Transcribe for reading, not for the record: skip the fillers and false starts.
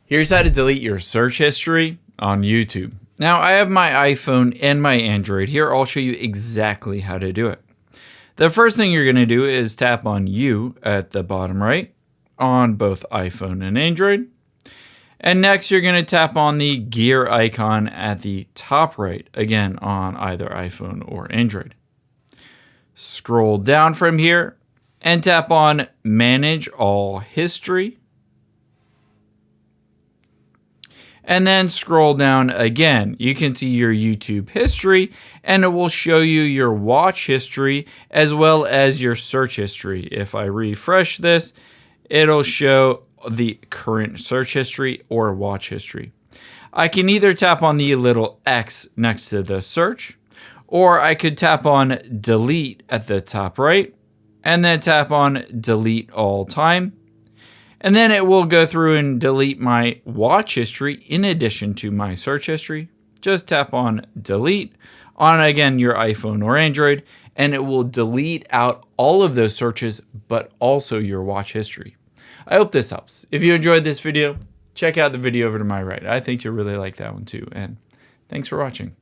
Here's how to delete your search history on YouTube. Now, I have my iPhone and my Android here. I'll show you exactly how to do it. The first thing you're going to do is tap on You at the bottom right on both iPhone and Android. And next, you're going to tap on the gear icon at the top right, again on either iPhone or Android. Scroll down from here and tap on Manage All History. And then scroll down again. You can see your YouTube history, and it will show you your watch history as well as your search history. If I refresh this, it'll show the current search history or watch history. I can either tap on the little X next to the search, or I could tap on Delete at the top right, and then tap on Delete All Time. And then it will go through and delete my watch history in addition to my search history. Just tap on Delete on, again, your iPhone or Android, and it will delete out all of those searches, but also your watch history. I hope this helps. If you enjoyed this video, check out the video over to my right. I think you'll really like that one too. And thanks for watching.